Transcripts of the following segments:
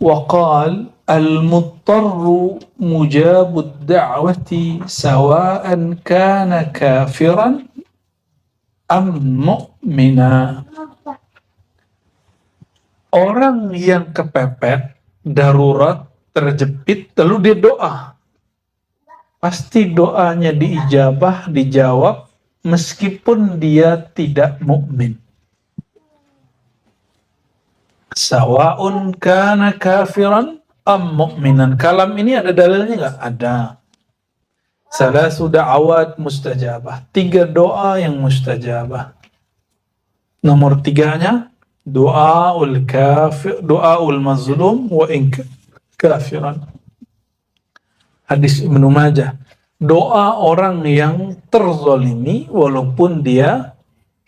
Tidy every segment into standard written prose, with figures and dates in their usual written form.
وقال المضطر مجاب الدعوة سواء كان كافرا أم مؤمنا. Orang yang kepepet, darurat, terjepit, lalu dia doa, pasti doanya diijabah, dijawab, meskipun dia tidak mukmin. Sawa'un kana kafiran am mu'minan. Kalam ini ada dalilnya nggak? Ada. Salasu da'awat mustajabah. 3 doa yang mustajabah. Nomor 3-nya doaul kafir, doaul mazlum wa in kafiran. Hadis Ibnu Majah. Doa orang yang terzalimi walaupun dia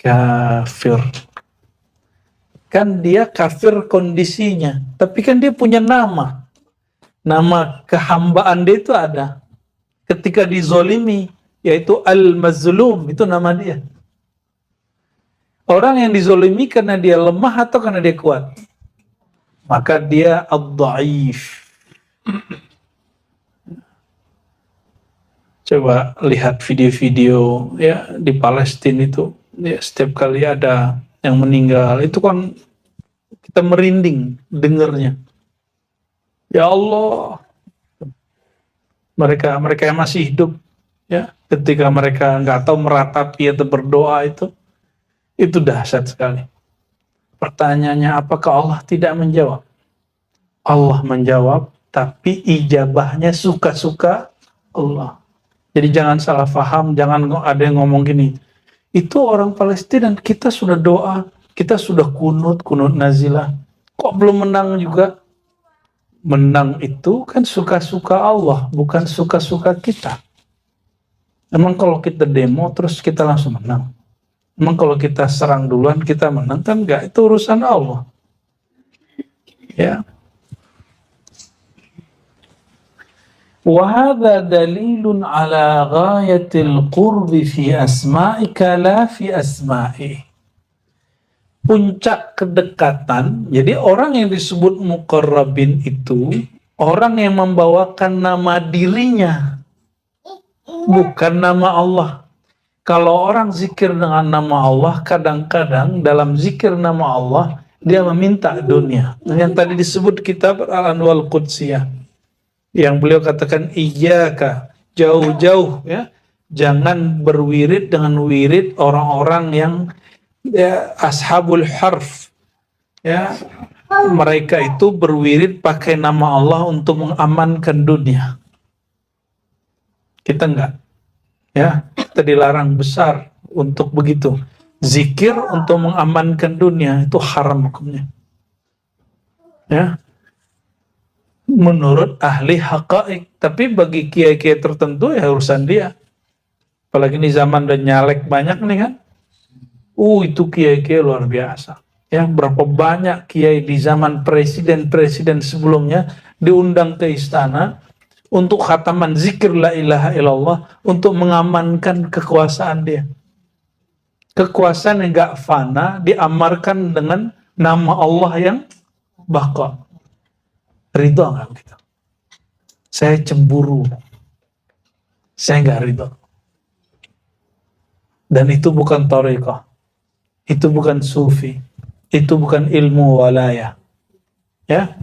kafir. Kan dia kafir kondisinya, tapi kan dia punya nama. Nama kehambaan dia itu ada. Ketika dizolimi, yaitu al-mazlum, itu nama dia. Orang yang dizolimi karena dia lemah atau karena dia kuat? Maka dia ad-dhaif. Coba lihat video-video ya di Palestina itu, ya, setiap kali ada yang meninggal, itu kan kita merinding dengernya. Ya Allah, mereka yang masih hidup, ya, ketika mereka nggak tahu meratapi atau berdoa itu dahsyat sekali. Pertanyaannya, apakah Allah tidak menjawab? Allah menjawab, tapi ijabahnya suka-suka Allah. Jadi jangan salah paham, jangan ada yang ngomong gini, itu orang Palestina, kita sudah doa, kita sudah kunut nazilah, kok belum menang juga? Menang itu kan suka-suka Allah, bukan suka-suka kita. Emang kalau kita demo terus kita langsung menang? Emang kalau kita serang duluan kita menang? Kan enggak, itu urusan Allah. Ya. وهذا دليل على غاية القرب في أسمائك لا في أسمائه. Puncak kedekatan. Jadi orang yang disebut muqarrabin itu orang yang membawakan nama dirinya, bukan nama Allah. Kalau orang zikir dengan nama Allah, kadang-kadang dalam zikir nama Allah dia meminta dunia. Yang tadi disebut kitab Al-Anwal Qudsiyah, yang beliau katakan iyyaka, jauh-jauh ya, jangan berwirid dengan wirid orang-orang yang ya, ashabul harf ya, mereka itu berwirid pakai nama Allah untuk mengamankan dunia. Kita enggak, ya, kita dilarang besar untuk begitu. Zikir untuk mengamankan dunia itu haram hukumnya, ya, menurut ahli haqa'iq. Tapi bagi kiai-kiai tertentu ya urusan dia. Apalagi ini zaman dan nyalek banyak nih kan. Itu kiai-kiai luar biasa. Ya, berapa banyak kiai di zaman presiden-presiden sebelumnya diundang ke istana untuk khataman zikir la ilaha illallah untuk mengamankan kekuasaan dia. Kekuasaan yang gak fana diamarkan dengan nama Allah yang baqa. Ridho nggak begitu? Saya cemburu, saya nggak ridho. Dan itu bukan thariqah, itu bukan sufi, itu bukan ilmu walayah, ya,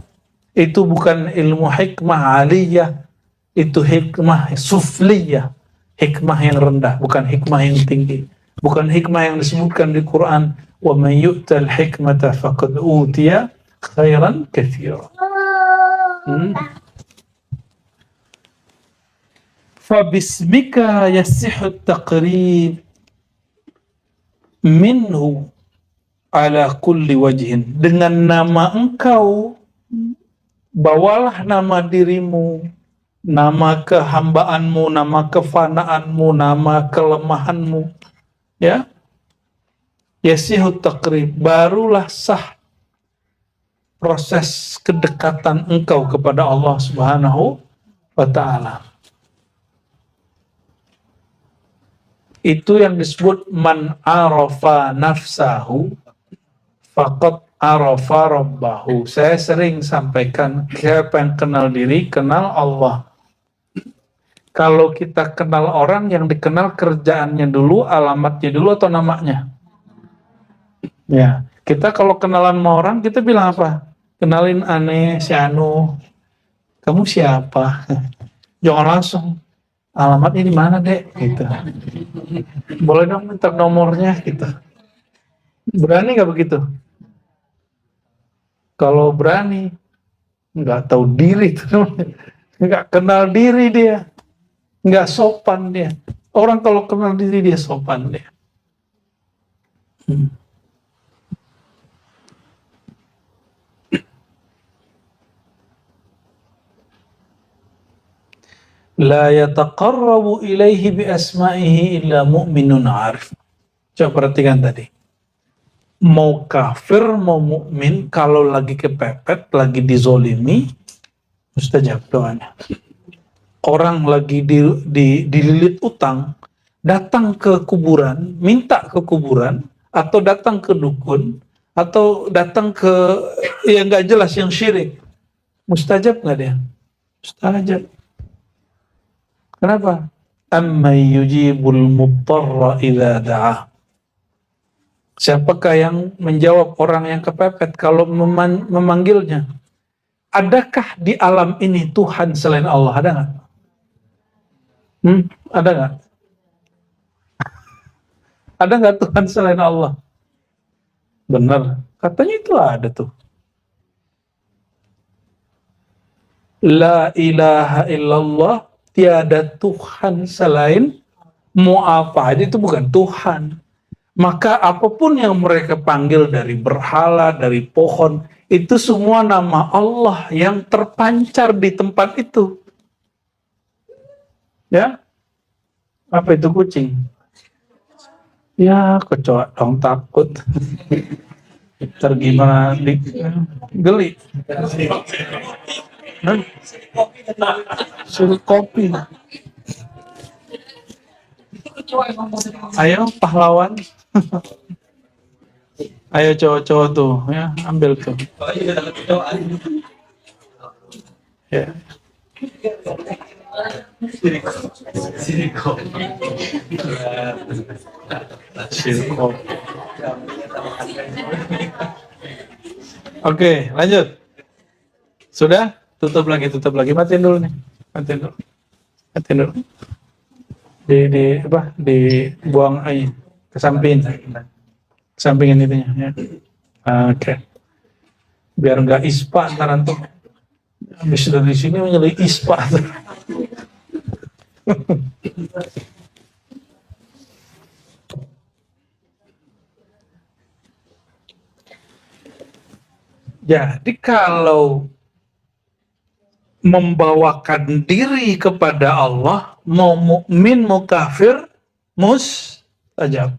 itu bukan ilmu hikmah aliyah, itu hikmah sufliyah, hikmah yang rendah, bukan hikmah yang tinggi, bukan hikmah yang disebutkan di Quran. Wa man yu'tal hikmata faqad utiya khairan katsira. Fabismika yasihu taqrib minhu ala kulli wajhin. Dengan nama engkau, bawalah nama dirimu, nama kehambaanmu, nama kefanaanmu, nama kelemahanmu, ya, yasihu taqrib, barulah sah proses kedekatan engkau kepada Allah Subhanahu wa ta'ala. Itu yang disebut man arafa nafsahu faqad arafa rabbahu. Saya sering sampaikan, siapa yang kenal diri, kenal Allah. Kalau kita kenal orang, yang dikenal kerjaannya dulu, alamatnya dulu, atau namanya? Ya, kita kalau kenalan sama orang, kita bilang apa? Kenalin aneh, si Anu. Kamu siapa? Jangan langsung. Alamatnya di mana, Dek? Gitu. Boleh dong minta nomornya, gitu. Berani nggak begitu? Kalau berani, nggak tahu diri tuh, nggak kenal diri dia, nggak sopan dia. Orang kalau kenal diri dia sopan dia. La yataqarrabu ilaihi bi asma'ihi illa mu'minun arif. Coba perhatikan tadi. Mau kafir, mau mukmin, kalau lagi kepepet, lagi dizolimi, mustajab doanya. Orang lagi dililit utang, datang ke kuburan, minta ke kuburan, atau datang ke dukun, atau datang ke yang nggak jelas, yang syirik. Mustajab nggak dia? Mustajab. Kenapa? Amma yujibul muttarra idza da'ah. Siapakah yang menjawab orang yang kepepet kalau memanggilnya? Adakah di alam ini Tuhan selain Allah? Ada nggak? Ada nggak? Ada nggak Tuhan selain Allah? Benar. Katanya itu ada tuh. La ilaha illallah, tiada Tuhan selain mu'afah. Itu bukan Tuhan. Maka apapun yang mereka panggil, dari berhala, dari pohon, itu semua nama Allah yang terpancar di tempat itu. Ya? Apa itu kucing? Ya, kecoa dong, takut. Ntar gimana? Geli. Suruh kopi. Ayo pahlawan. Ayo cowok-cowok tuh, ya, ambil tuh. Ya. Siriko. Oke, lanjut. Sudah? Tutup lagi. Matiin dulu nih. Matiin dulu. Dibuang aja ke sampingin itunya, ya. Oke. Biar nggak ispa ntar antum. Habis dari sini menjadi ispa. Jadi kalau membawakan diri kepada Allah, mau mukmin mau kafir, mustajab.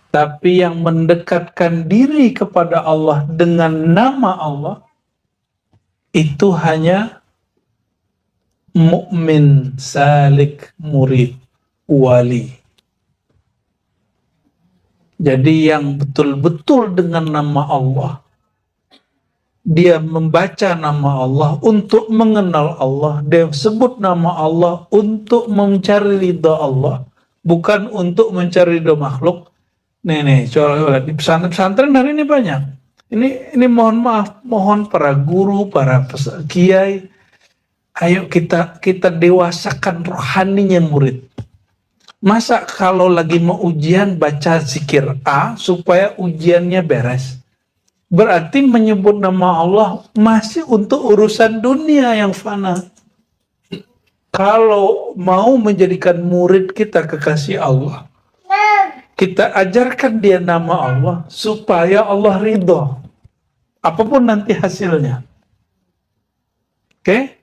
Tapi yang mendekatkan diri kepada Allah dengan nama Allah, itu hanya mukmin, salik, murid, wali. Jadi yang betul-betul dengan nama Allah, dia membaca nama Allah untuk mengenal Allah, dia sebut nama Allah untuk mencari ridha Allah, bukan untuk mencari ridha makhluk. Nih, coba di pesantren hari ini banyak. Ini mohon maaf, mohon para guru, para kiai, ayo kita dewasakan rohaninya murid. Masa kalau lagi mau ujian baca zikir A supaya ujiannya beres? Berarti menyebut nama Allah masih untuk urusan dunia yang fana. Kalau mau menjadikan murid kita kekasih Allah, kita ajarkan dia nama Allah supaya Allah ridho. Apapun nanti hasilnya. Oke?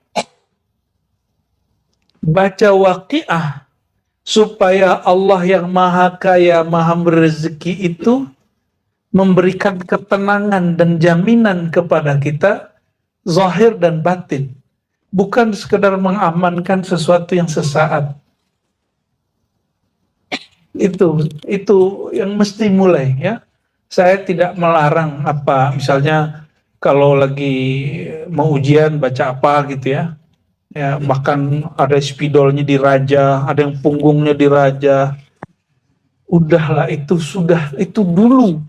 Baca Waqiah supaya Allah yang maha kaya, maha berezeki itu memberikan ketenangan dan jaminan kepada kita, zahir dan batin. Bukan sekedar mengamankan sesuatu yang sesaat. Itu yang mesti mulai, ya. Saya tidak melarang apa, misalnya kalau lagi mau ujian baca apa gitu ya. Ya, bahkan ada spidolnya diraja, ada yang punggungnya diraja. Udahlah itu sudah itu dulu.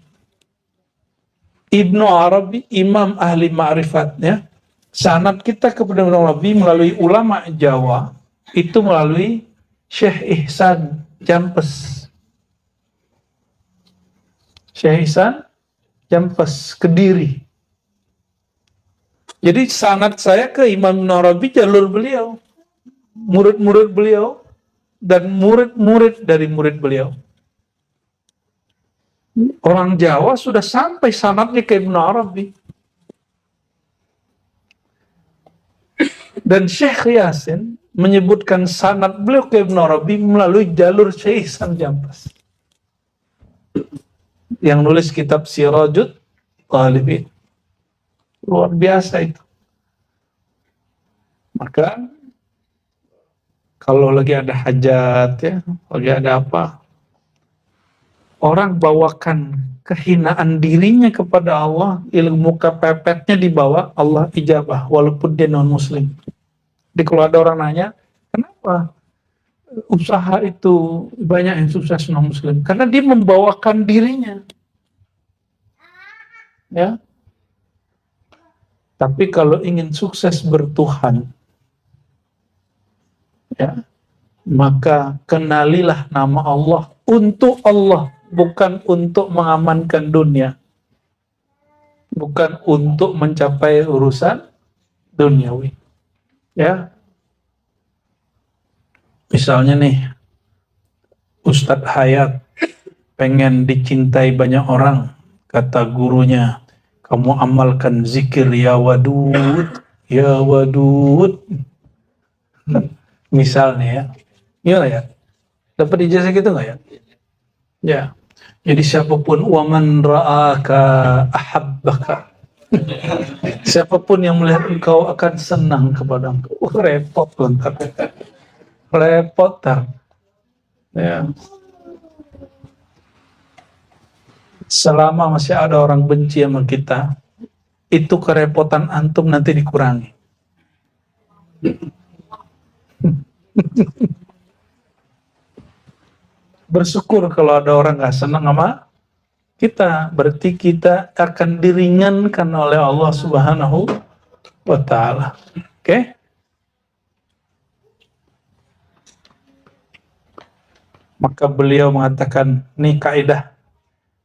Ibnu Arabi, imam ahli ma'rifatnya, sanad kita kepada Ibnu Arabi melalui ulama Jawa itu melalui Syekh Ihsan Jampes. Syekh Ihsan Jampes Kediri. Jadi sanad saya ke Imam Ibnu Arabi jalur beliau, murid-murid beliau dan murid-murid dari murid beliau. Orang Jawa sudah sampai sanadnya ke Ibnu Arabi. Dan Syekh Yasin menyebutkan sanad beliau ke Ibnu Arabi melalui jalur Syekh Ihsan Jampes. Yang nulis kitab Sirajut Talibin. Luar biasa itu. Maka kalau lagi ada hajat ya, lagi ada apa, orang bawakan kehinaan dirinya kepada Allah, ilmu kepepetnya dibawa, Allah ijabah walaupun dia non muslim. Jadi kalau ada orang nanya, kenapa usaha itu banyak yang sukses non muslim? Karena dia membawakan dirinya. Ya. Tapi kalau ingin sukses bertuhan, ya, maka kenalilah nama Allah untuk Allah, bukan untuk mengamankan dunia, bukan untuk mencapai urusan duniawi. Ya, misalnya nih, Ustadz Hayat pengen dicintai banyak orang, kata gurunya, kamu amalkan zikir ya wadud, ya wadud. Misalnya ya, gimana ya? Dapat ijazah gitu nggak ya? Ya. Jadi siapapun waman ra'aka ahabbaka. Siapapun yang melihat engkau akan senang kepada engkau. Repot bentar. Repot tar. Ya. Selama masih ada orang benci sama kita, itu kerepotan antum nanti dikurangi. Bersyukur kalau ada orang gak senang sama kita, berarti kita akan diringankan oleh Allah Subhanahu wa Ta'ala. Oke? Maka beliau mengatakan, ini kaidah,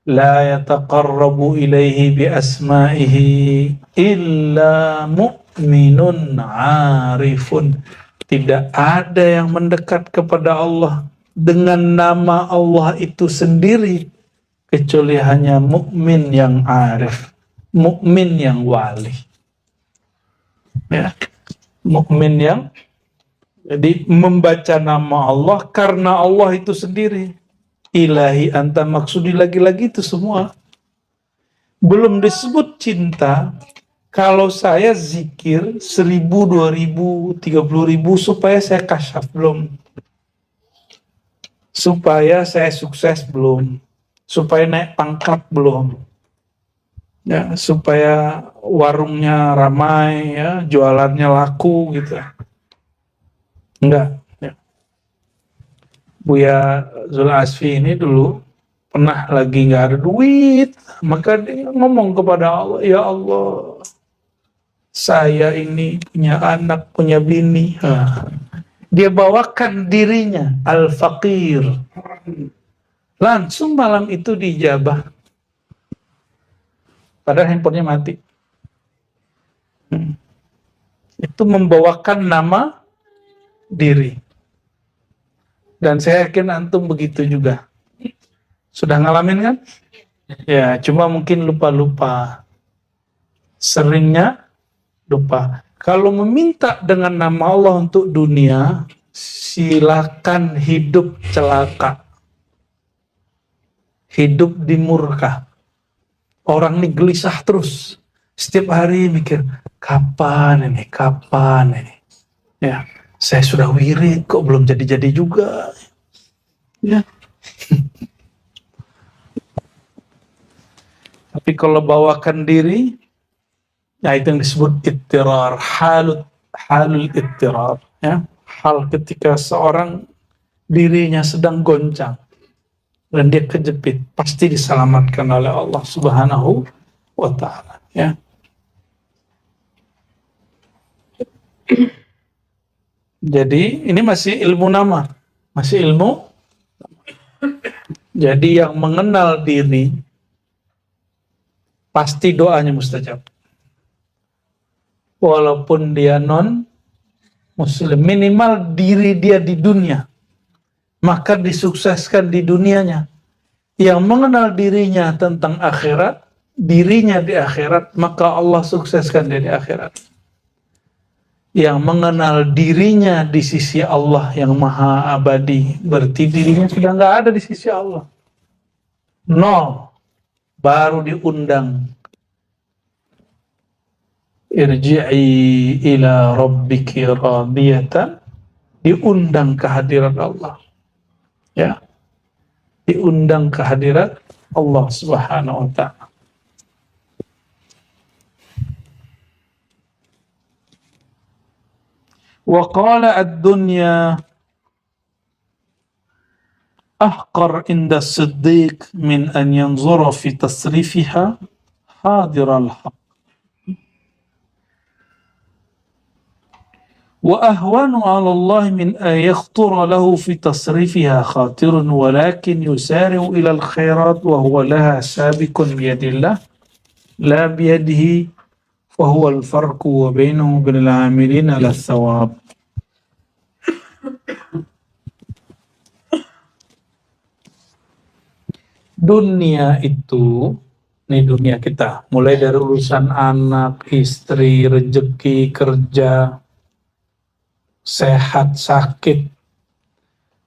la yataqarrabu ilaihi bi asma'ihi illa mu'minun arifun. Tidak ada yang mendekat kepada Allah dengan nama Allah itu sendiri kecuali hanya mukmin yang arif, mukmin yang wali. Ya, mukmin yang jadi membaca nama Allah karena Allah itu sendiri. Ilahi anta maksudi, lagi-lagi itu semua. Belum disebut cinta. Kalau saya zikir 1000, 2000, 30.000 supaya saya kasyaf belum. Supaya saya sukses belum. Supaya naik pangkat belum. Ya, supaya warungnya ramai, ya, jualannya laku gitu. Enggak. Ya. Buya Zul Asfi ini dulu pernah lagi nggak ada duit, maka dia ngomong kepada Allah, ya Allah, saya ini punya anak, punya bini. Dia bawakan dirinya al-faqir. Langsung malam itu dijabah. Padahal handphonenya mati. Itu membawakan nama diri. Dan saya yakin antum begitu juga. Sudah ngalamin kan? Ya, cuma mungkin lupa-lupa. Seringnya lupa. Kalau meminta dengan nama Allah untuk dunia, silakan hidup celaka. Hidup di murka. Orang ini gelisah terus. Setiap hari mikir, kapan ini? Ya, saya sudah wirid kok belum jadi-jadi juga. Ya. Tapi kalau bawakan diri, ya itu yang disebut ittirar, halul ittirar, ya. Hal ketika seorang dirinya sedang goncang dan dia kejepit, pasti diselamatkan oleh Allah Subhanahu wa taala, ya. Jadi ini masih ilmu nama, masih ilmu. Jadi yang mengenal diri pasti doanya mustajab. Walaupun dia non muslim, minimal diri dia di dunia, maka disukseskan di dunianya. Yang mengenal dirinya tentang akhirat, dirinya di akhirat, maka Allah sukseskan dia di akhirat. Yang mengenal dirinya di sisi Allah yang maha abadi, berarti dirinya sudah nggak ada di sisi Allah. Nol. Baru diundang. Irji'i ila rabbiki radiyatan. Diundang kehadiran Allah. Ya. Diundang kehadiran Allah Subhanahu wa ta'ala. Wa qala ad-dunya ahqar inda siddiq min an yanzura fi tasrifiha hadir al-haq. Wa ahwanu 'ala Allah min an yakhtura lahu fi tasrifiha khatirun walakin yusari'u ila al-khairat wa huwa laha sabiqun biyadillah la biyadihi wa huwa al-farqu wa bainahu bil 'amilin 'ala thawab. Dunia itu, ini dunia kita, mulai dari urusan anak, istri, rezeki, kerja, sehat, sakit,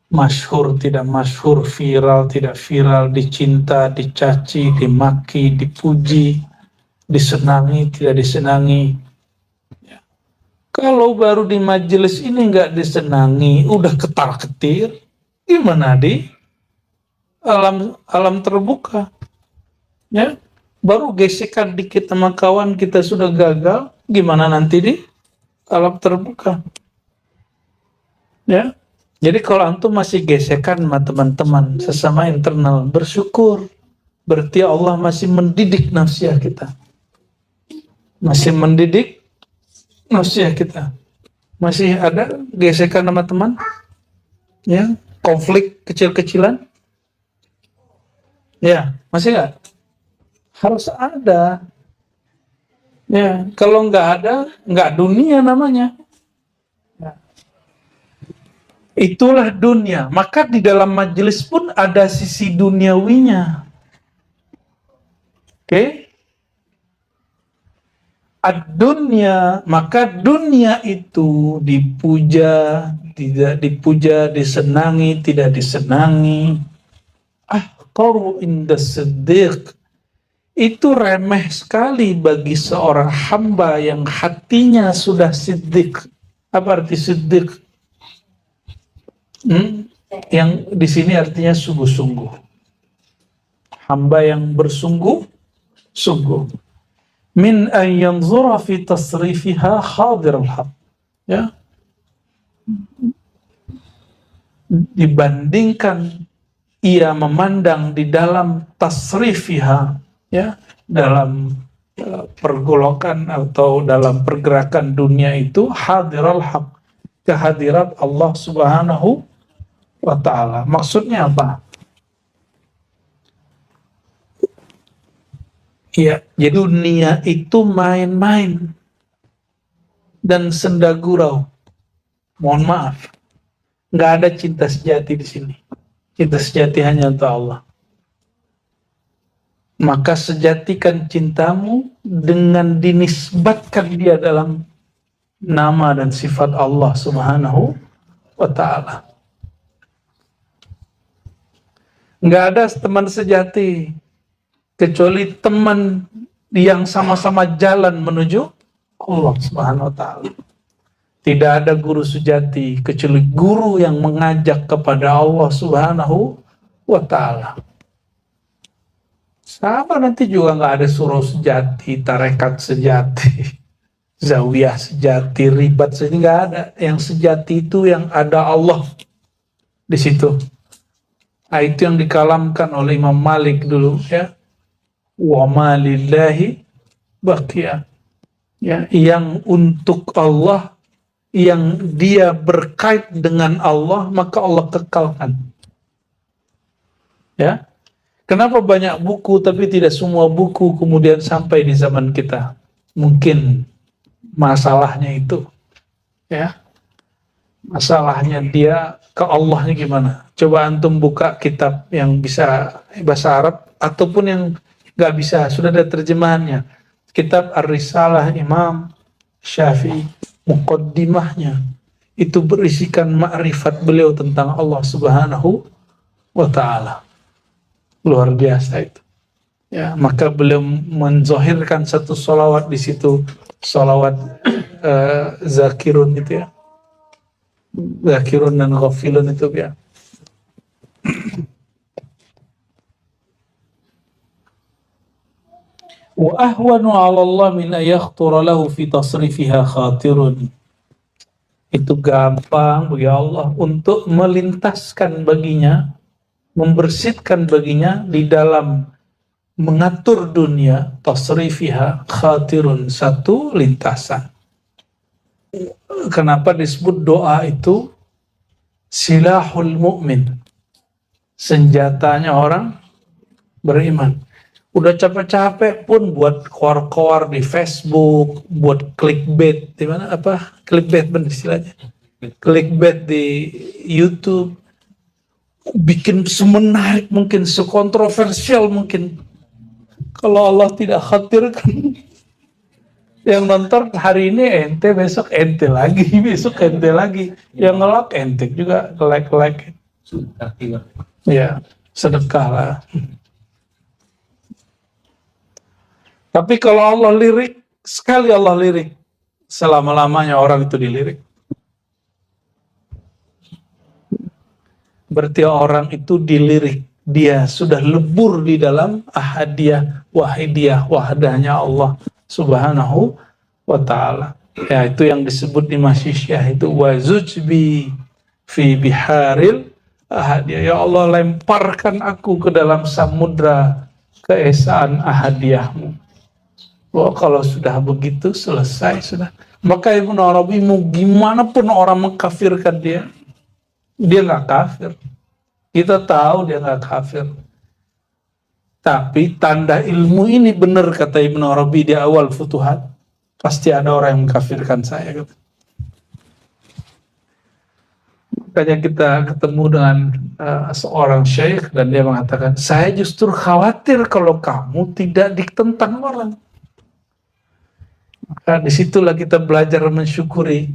masyhur, tidak masyhur, viral, tidak viral, dicinta, dicaci, dimaki, dipuji, disenangi, tidak disenangi. Ya. Kalau baru di majelis ini nggak disenangi, udah ketar-ketir, gimana di alam terbuka? Ya, baru gesekan dikit sama kawan kita sudah gagal, gimana nanti di alam terbuka? Ya, jadi kalau antum masih gesekan sama teman-teman sesama internal, bersyukur, berarti Allah masih mendidik nafsiah kita, masih mendidik nafsiah kita. Masih ada gesekan sama teman, ya, konflik kecil-kecilan, ya, masih nggak? Harus ada. Ya, kalau nggak ada, nggak dunia namanya. Ya. Itulah dunia. Maka di dalam majelis pun ada sisi duniawinya. Oke? Ad-dunya, maka dunia itu dipuja, tidak dipuja, disenangi, tidak disenangi. Ahqaru inda siddiq. Itu remeh sekali bagi seorang hamba yang hatinya sudah siddiq. Apa arti siddiq? Yang di sini artinya sungguh-sungguh. Hamba yang bersungguh-sungguh. Min an yanzura fi tasrifiha hadir al-haq. Ya. Dibandingkan ia memandang di dalam tasrifiha, ya, dalam pergolakan atau dalam pergerakan dunia itu hadiral haq, kehadirat Allah Subhanahu wa ta'ala. Maksudnya apa? Ya, jadi dunia itu main-main dan senda gurau. Mohon maaf, nggak ada cinta sejati di sini. Cinta sejati hanya untuk Allah. Maka sejatikan cintamu dengan dinisbatkan dia dalam nama dan sifat Allah Subhanahu wa ta'ala. Nggak ada teman sejati kecuali teman yang sama-sama jalan menuju Allah Subhanahu wa ta'ala. Tidak ada guru sejati kecuali guru yang mengajak kepada Allah Subhanahu wa ta'ala. Sama nanti juga nggak ada surau sejati, tarekat sejati, zawiyah sejati, ribat sejati, nggak ada. Yang sejati itu yang ada Allah di situ. Nah, itu yang dikalamkan oleh Imam Malik dulu ya. Wa ma lillahi baqiya. Ya, yang untuk Allah, yang dia berkait dengan Allah, maka Allah kekalkan. Ya. Kenapa banyak buku tapi tidak semua buku kemudian sampai di zaman kita? Mungkin masalahnya itu, ya. Masalahnya dia ke Allahnya gimana? Coba antum buka kitab yang bisa bahasa Arab ataupun yang nggak bisa, sudah ada terjemahannya. Kitab Ar-Risalah Imam Syafi'i, muqaddimahnya itu berisikan ma'rifat beliau tentang Allah Subhanahu wa taala. Luar biasa itu. Ya, maka beliau menzohirkan satu solawat di situ, solawat zakirun itu ya. Zakirun dan ghafilun itu ya. Wa ahwanu 'ala Allah min ayakhtura lahu fi tasrifiha khatirun. Itu gampang bagi Allah untuk melintaskan baginya, membersihkan baginya di dalam mengatur dunia, tasrifiha khatirun, satu lintasan. Kenapa disebut doa itu silahul mu'min, senjatanya orang beriman. Udah capek-capek pun buat koar-koar di Facebook, buat clickbait di mana apa? Clickbait benar istilahnya. Clickbait di YouTube, bikin semenarik mungkin, sekontroversial mungkin. Kalau Allah tidak khawatirkan, yang nonton hari ini ente, besok ente lagi, besok ente lagi. Yang nge-like ente juga like. Ya, sedekah lah. Tapi kalau Allah lirik, sekali Allah lirik, selama-lamanya orang itu dilirik. Berarti orang itu dilirik. Dia sudah lebur di dalam ahadiyah, wahidiyah, wahdahnya Allah Subhanahu wa ta'ala. Ya, itu yang disebut di Masyisyah itu wazujbi fi biharil ahadiyah. Ya Allah, lemparkan aku ke dalam samudra keesaan ahadiyahmu. Wah, kalau sudah begitu selesai sudah. Maka Ibnu Arabi mau gimana pun orang mengkafirkan dia nggak kafir. Kita tahu dia nggak kafir. Tapi tanda ilmu ini benar kata Ibnu Arabi di awal Futuhat. Pasti ada orang yang mengkafirkan saya. Gitu. Makanya kita ketemu dengan seorang syekh dan dia mengatakan, saya justru khawatir kalau kamu tidak ditentang orang. Maka disitulah kita belajar mensyukuri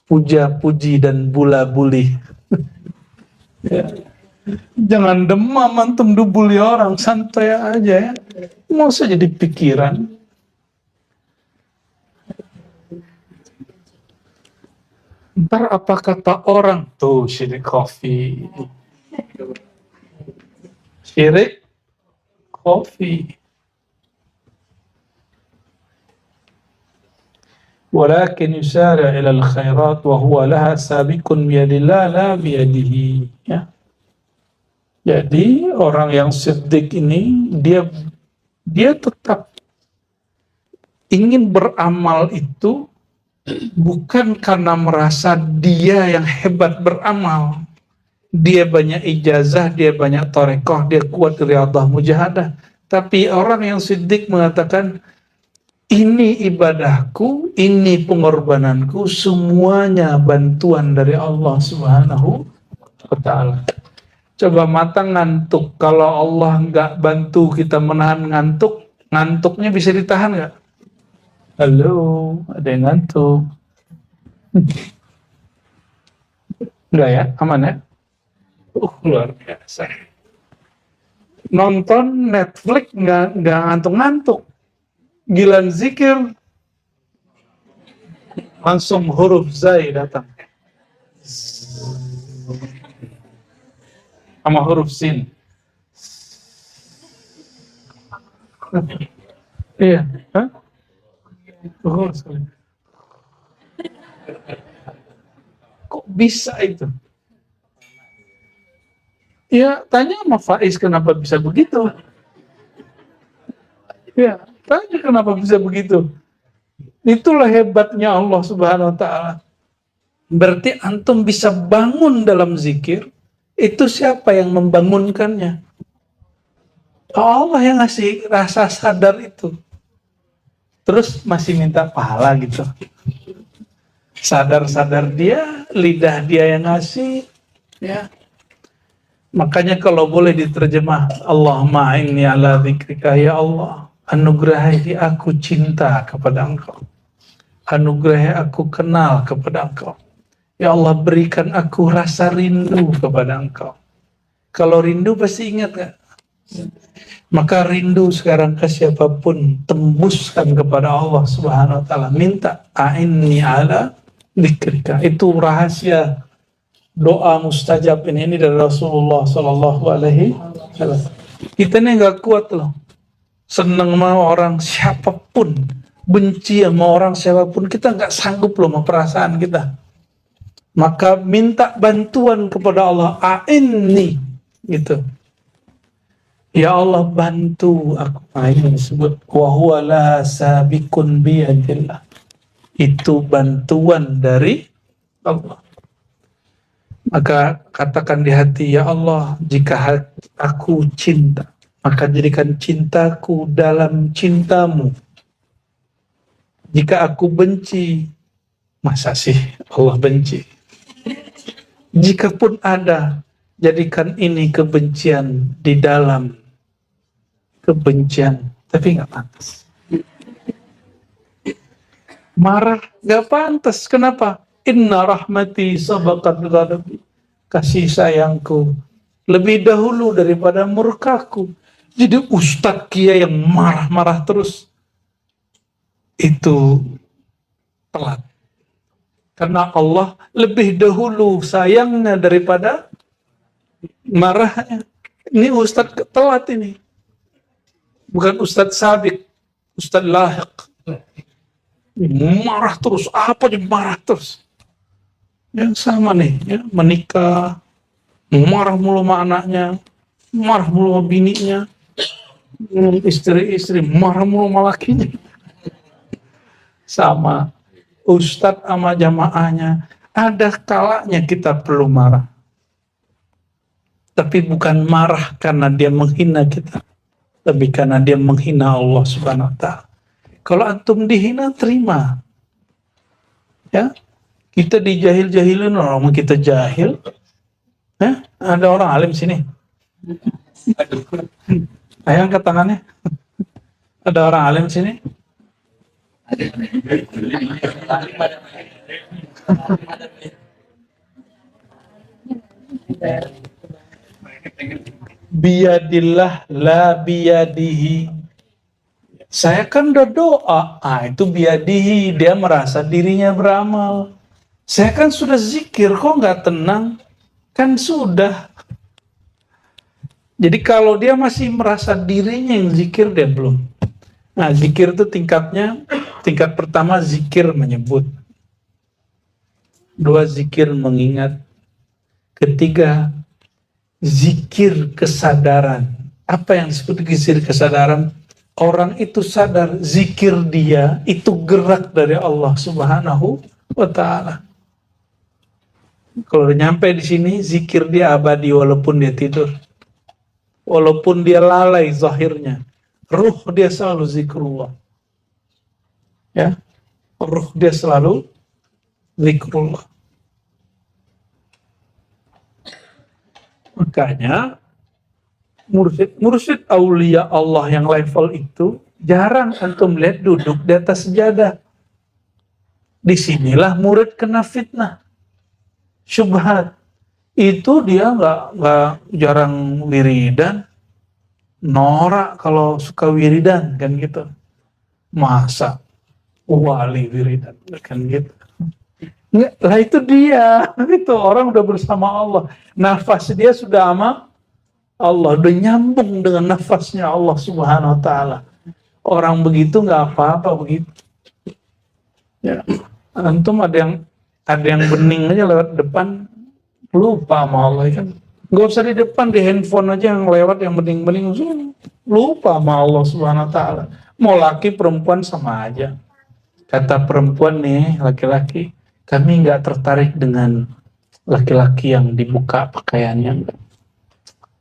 puja-puji dan bula-buli. Ya. Jangan demam antum dibully orang, santai aja ya. Mau saja jadi pikiran. Ntar apa kata orang tuh syirik kopi. Syirik kopi. Walakin yusara ilal khairat wa huwa laha sabiqun biyadillah la biyadihi. Ya. Jadi orang yang siddiq ini dia tetap ingin beramal itu bukan karena merasa dia yang hebat beramal. Dia banyak ijazah, dia banyak tarekoh, dia kuat riyadhah mujahadah. Tapi orang yang siddiq mengatakan, ini ibadahku, ini pengorbananku, semuanya bantuan dari Allah Subhanahu wa ta'ala. Coba mata ngantuk, kalau Allah nggak bantu kita menahan ngantuk, ngantuknya bisa ditahan nggak? Halo, ada yang ngantuk? Enggak ya, aman ya? Luar biasa. Nonton Netflix nggak ngantuk-ngantuk. Gilan zikir, langsung huruf zai datang. Sama huruf sin. Iya, hah? Oh, sekali. Kok bisa itu? Ya, tanya sama Faiz kenapa bisa begitu. Ya, tanya kenapa bisa begitu. Itulah hebatnya Allah Subhanahu wa taala. Berarti antum bisa bangun dalam zikir, itu siapa yang membangunkannya? Allah yang ngasih rasa sadar itu. Terus masih minta pahala gitu. Sadar-sadar dia, lidah dia yang ngasih, ya. Makanya kalau boleh diterjemah, Allahumma inni ala dzikrika, ya Allah, anugerahi aku cinta kepada Engkau. Anugerahi aku kenal kepada Engkau. Ya Allah, berikan aku rasa rindu kepada Engkau. Kalau rindu pasti ingat gak? Maka rindu sekarang ke siapapun, tembuskan kepada Allah Subhanahu wa taala. Minta a'inni ala dzikrika. Itu rahasia doa mustajab ini dari Rasulullah Sallallahu Alaihi Wasallam. Kita nih nggak kuat loh, seneng sama orang siapapun, benci sama orang siapapun, kita nggak sanggup loh sama perasaan kita. Maka minta bantuan kepada Allah, a'inni gitu. Ya Allah, bantu aku. Ini disebut wa huwa la sabiqun biyadillah. Itu bantuan dari Allah. Maka katakan di hati, ya Allah, jika aku cinta, maka jadikan cintaku dalam cintamu. Jika aku benci, masa sih Allah benci? Jikapun ada, jadikan ini kebencian di dalam kebencian. Tapi nggak pantas. Marah nggak pantas. Kenapa? Inna rahmati sabaqat ghadabi. Kasih sayangku lebih dahulu daripada murkaku. Jadi Ustadz Kiai yang marah-marah terus itu telat. Karena Allah lebih dahulu sayangnya daripada marahnya. Ini Ustadz telat ini. Bukan Ustadz sabik, Ustadz lahiq. Marah terus, apa aja marah terus. Yang sama nih, ya, menikah, marah mulu sama anaknya, marah mulu sama bininya, istri-istri marah mulu sama lakinya. Sama ustadz sama jamaahnya, ada kalanya kita perlu marah. Tapi bukan marah karena dia menghina kita, tapi karena dia menghina Allah Subhanahu wa taala. Kalau antum dihina, terima. Ya, kita dijahil-jahilin, orang kita jahil. Ada orang alim sini. Ayo angkat tangannya. Ada orang alim sini. Biyadillah la biyadihi. Saya kan udah doa, itu biyadihi, dia merasa dirinya beramal. Saya kan sudah zikir, kok nggak tenang? Kan sudah. Jadi kalau dia masih merasa dirinya yang zikir, dia belum. Nah, zikir itu tingkatnya, tingkat pertama zikir menyebut. Dua, zikir mengingat. Ketiga, zikir kesadaran. Apa yang disebut zikir kesadaran? Orang itu sadar zikir dia itu gerak dari Allah Subhanahu wa taala. Kalau udah nyampe di sini, zikir dia abadi walaupun dia tidur. Walaupun dia lalai zahirnya, ruh dia selalu zikrullah. Ya. Ruh dia selalu zikrullah. Makanya mursyid aulia Allah yang level itu jarang antum lihat duduk di atas sejadah. Disinilah murid kena fitnah, syubhat. Itu dia nggak jarang wiridan, norak kalau suka wiridan kan gitu. Masa wali wiridan kan gitu. Lah itu dia, itu orang udah bersama Allah, nafas dia sudah sama Allah, udah nyambung dengan nafasnya Allah Subhanahu wa taala. Orang begitu nggak apa-apa begitu. Ya. Antum ada yang bening aja lewat depan, lupa sama Allah kan. Nggak usah di depan, di handphone aja yang lewat yang bening-bening, lupa sama Allah Subhanahu Wa Taala. Mau laki perempuan sama aja. Kata perempuan nih, laki-laki, kami nggak tertarik dengan laki-laki yang dibuka pakaiannya.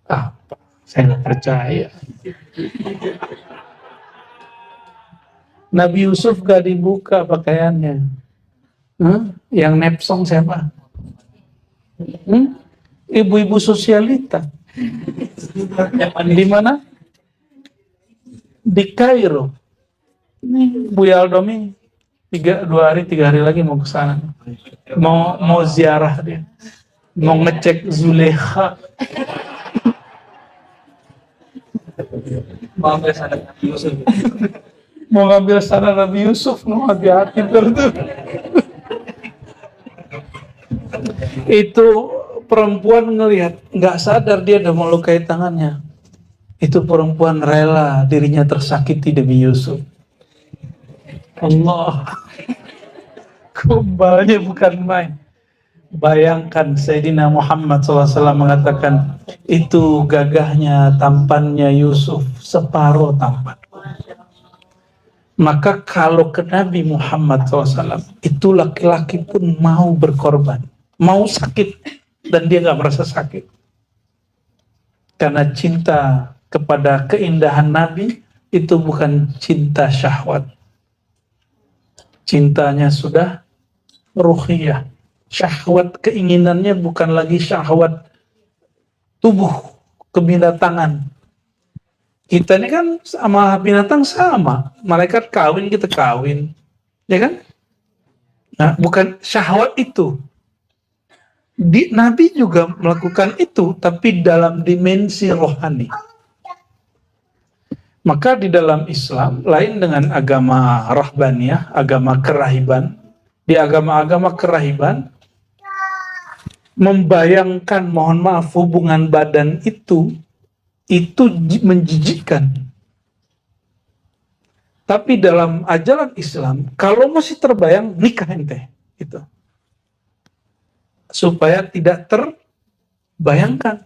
Apa? Saya nggak percaya. Nabi Yusuf gak dibuka pakaiannya. Yang nepsong siapa? Ibu-ibu sosialita. Di mana? Di Kairo. Ini Bu Yaldomi 2 hari 3 hari lagi mau ke sana. Mau ziarah dia. Mau ngecek Zulekha. Mau ngambil sana Nabi Yusuf, no, hati-hati tuh. Itu perempuan ngelihat, nggak sadar dia udah melukai tangannya. Itu perempuan rela dirinya tersakiti demi Yusuf. Allah, kembalnya bukan main. Bayangkan Sayyidina Muhammad SAW mengatakan, itu gagahnya, tampannya Yusuf separuh tampan. Maka kalau ke Nabi Muhammad SAW, itu laki-laki pun mau berkorban, mau sakit, dan dia gak merasa sakit. Karena cinta kepada keindahan Nabi, itu bukan cinta syahwat. Cintanya sudah ruhiyah. Syahwat keinginannya bukan lagi syahwat tubuh, kebinatangan. Kita ini kan sama binatang sama. Malaikat kawin, kita kawin. Ya kan? Nah, bukan syahwat itu. Nabi juga melakukan itu, tapi dalam dimensi rohani. Maka di dalam Islam, lain dengan agama rahbaniyah, agama kerahiban. Di agama-agama kerahiban, membayangkan, mohon maaf, hubungan badan itu menjijikkan. Tapi dalam ajaran Islam, kalau masih terbayang, nikah ente. Gitu. Supaya tidak terbayangkan.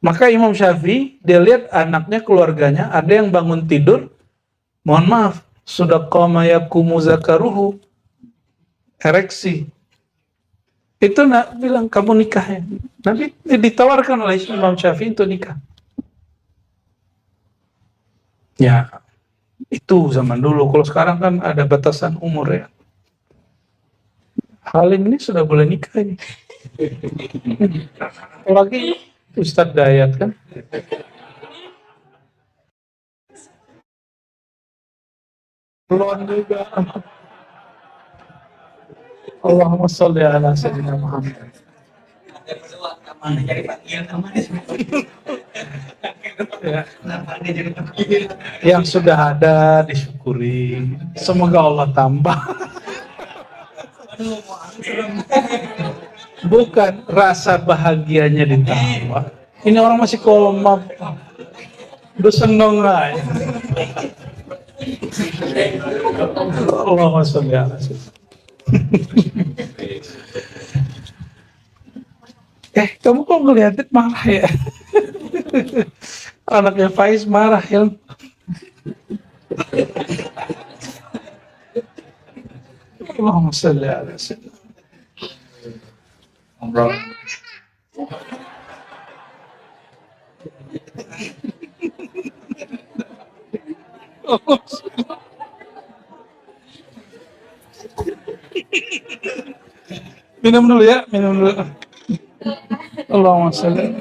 Maka Imam Syafi'i, dia lihat anaknya, keluarganya, ada yang bangun tidur, mohon maaf, sudah qama yakumu zakaruhu, ereksi. Itu bilang, kamu nikah ya. Nabi ditawarkan oleh Imam Syafi'i untuk nikah. Ya, itu zaman dulu. Kalau sekarang kan ada batasan umur ya. Halim ini sudah boleh nikah ini. Apalagi Ustadz Dayat kan. Belum juga. Allahumma sholli ala sayyidina Muhammad. Ya. Yang sudah ada disyukuri. Semoga Allah tambah. Bukan rasa bahagianya ditambah. Ini orang masih koma. Udah seneng lah. Allahumma sholli ala sayyidina. Kamu kok ngeliatin marah ya? Anaknya Faiz marah ya. Allahumma sholli ala sayyidina. Minum dulu ya, minum dulu. Allahumma sholli.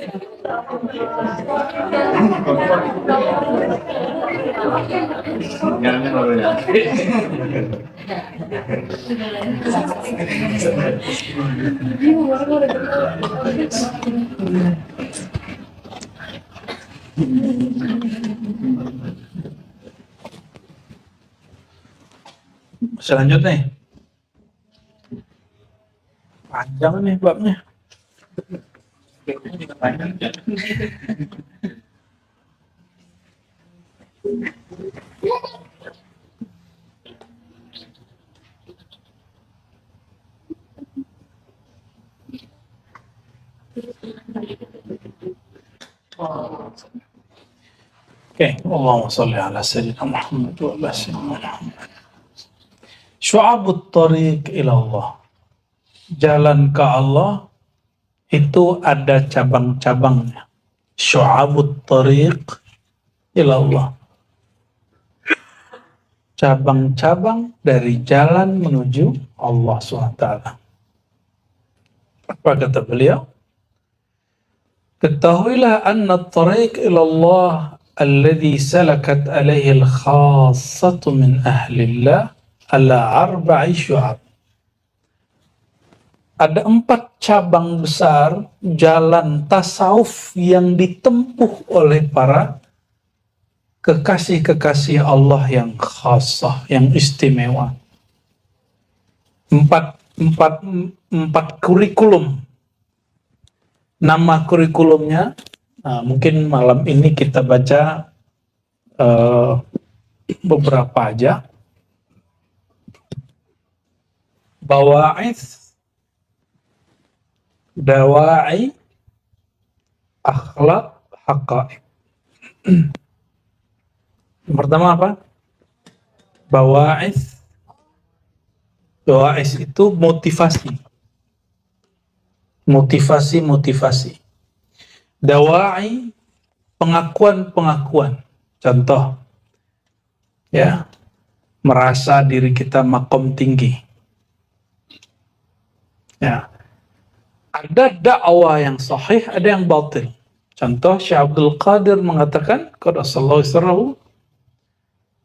Selanjutnya nih. Panjang nih babnya. Oke, Allahumma sholli ala sayyidina Muhammad wa ala sayyidina Muhammad. Syu'abut tariq ilallah. Jalan ke Allah itu ada cabang-cabangnya. Syu'abut tariq ilallah. Cabang-cabang dari jalan menuju Allah SWT. Apa kata beliau? Ketahuilah anna tariq ilallah alladhi salakat alaihi al-khassatu min ahlillah ala arba'i syu'ab. Ada 4 cabang besar jalan tasawuf yang ditempuh oleh para kekasih-kekasih Allah yang khasah, yang istimewa. Empat kurikulum. Nama kurikulumnya, mungkin malam ini kita baca beberapa aja. Bawa'ith, dawa'i, akhlak, haqa'iq. Pertama apa? Bawa'ith. Bawa'ith itu motivasi. Motivasi. Dawa'i, pengakuan. Contoh, ya, merasa diri kita makom tinggi. Ya, ada dakwah yang sahih, ada yang batil. Contoh, Syekh Abdul Qadir mengatakan, qadasallahu sirrahu,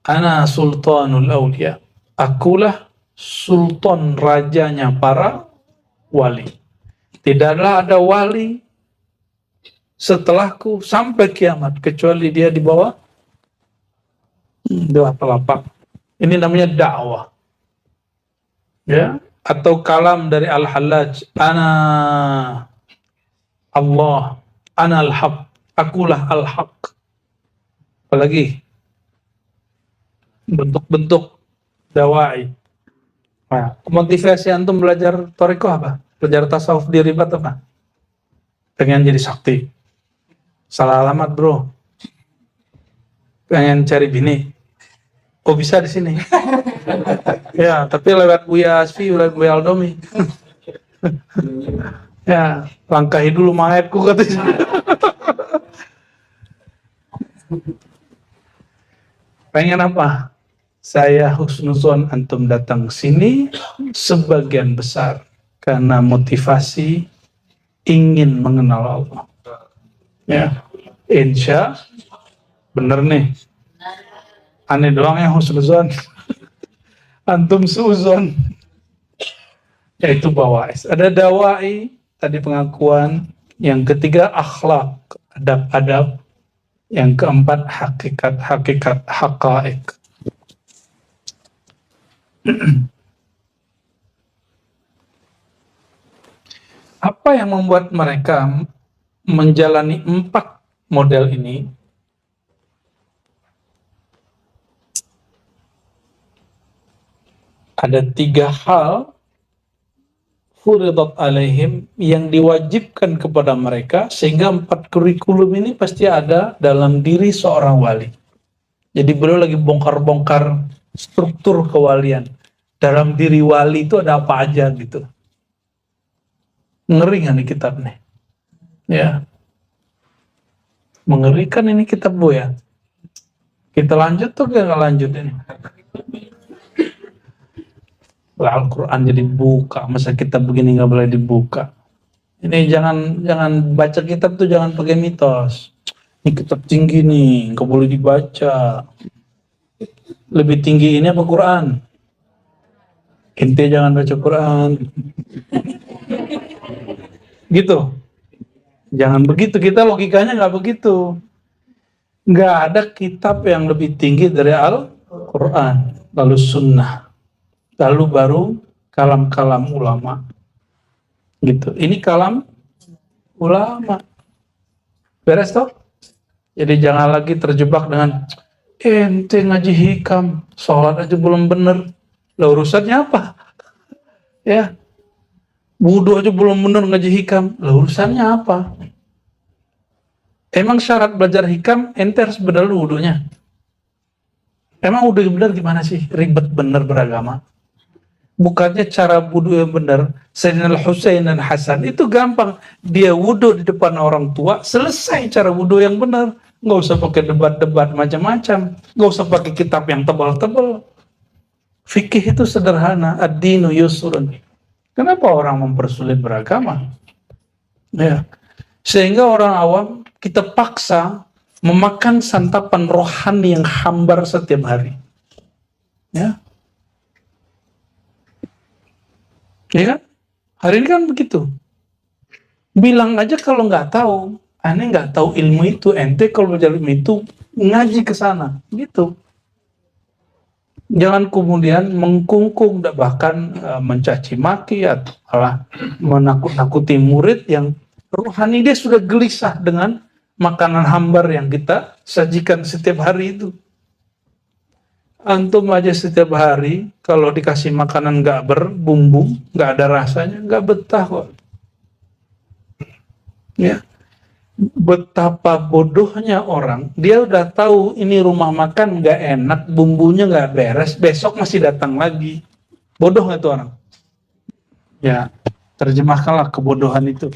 ana sultanul awliya. Akulah sultan rajanya para wali. Tidaklah ada wali setelahku sampai kiamat kecuali dia di bawah dua telapak. Ini namanya dakwah. Ya, atau kalam dari Al-Hallaj, ana Allah, ana al-haq, akulah al-haq. Apalagi bentuk-bentuk dawai. Nah, motivasi antum belajar thariqah apa? Belajar tasawuf di Ribat apa? Pengen jadi sakti. Salah alamat, bro. Pengen cari bini. Oh, bisa di sini. Ya, tapi lewat Buya Asfi, lewat Buya Aldomi. Ya, langkahi dulu mayatku katanya. Pengen apa? Saya husnuzon antum datang sini sebagian besar karena motivasi ingin mengenal Allah. Ya, insya bener nih. Aneh doang yang husnuzon. Antum suuzon. Yaitu bawa'is. Ada dawai, tadi pengakuan. Yang ketiga akhlak, adab-adab. Yang keempat hakikat, haqa'iq. Apa yang membuat mereka menjalani 4 model ini? Ada 3 hal furidat alaihim yang diwajibkan kepada mereka, sehingga 4 kurikulum ini pasti ada dalam diri seorang wali. Jadi beliau lagi bongkar-bongkar struktur kewalian. Dalam diri wali itu ada apa aja gitu. Ngeri nggak nih kitab nih? Ya, mengerikan ini kitab Bu ya. Kita lanjut tuh nggak lanjut ini? Al-Quran jadi buka, masa kitab begini nggak boleh dibuka? Ini jangan baca kitab tuh jangan pakai mitos. Ini kitab tinggi nih, nggak boleh dibaca. Lebih tinggi ini apa Quran? Ente jangan baca Quran. Gitu. Jangan begitu, kita logikanya nggak begitu. Nggak ada kitab yang lebih tinggi dari Al-Quran, lalu sunnah, lalu baru kalam-kalam ulama. Gitu. Ini kalam ulama. Beres toh? Jadi jangan lagi terjebak dengan ente ngaji hikam, sholat aja belum bener, lah urusannya apa? Ya, wudu aja belum bener ngaji hikam, lah urusannya apa? Emang syarat belajar hikam, ente harus bener wudunya. Emang wudu bener gimana sih? Ribet bener beragama. Bukannya cara wudu yang benar, Sayyidina Al-Husain dan Hasan itu gampang, dia wudu di depan orang tua, selesai cara wudu yang benar, nggak usah pakai debat-debat macam-macam, nggak usah pakai kitab yang tebal-tebal. Fikih itu sederhana, ad-dinu yusrun. Kenapa orang mempersulit beragama? Ya, sehingga orang awam kita paksa memakan santapan rohani yang hambar setiap hari. Ya, ya kan? Hari ini kan begitu. Bilang aja kalau nggak tahu, aneh nggak tahu ilmu itu, ente kalau belajar ilmu itu ngaji ke sana, gitu. Jangan kemudian mengkungkung dan bahkan mencaci maki atau malah menakut-nakuti murid yang rohani dia sudah gelisah dengan makanan hambar yang kita sajikan setiap hari itu. Antum aja setiap hari kalau dikasih makanan nggak berbumbu, nggak ada rasanya, nggak betah kok. Ya, betapa bodohnya orang. Dia udah tahu ini rumah makan nggak enak, bumbunya nggak beres, besok masih datang lagi. Bodoh nggak tuh orang? Ya, terjemahkanlah kebodohan itu.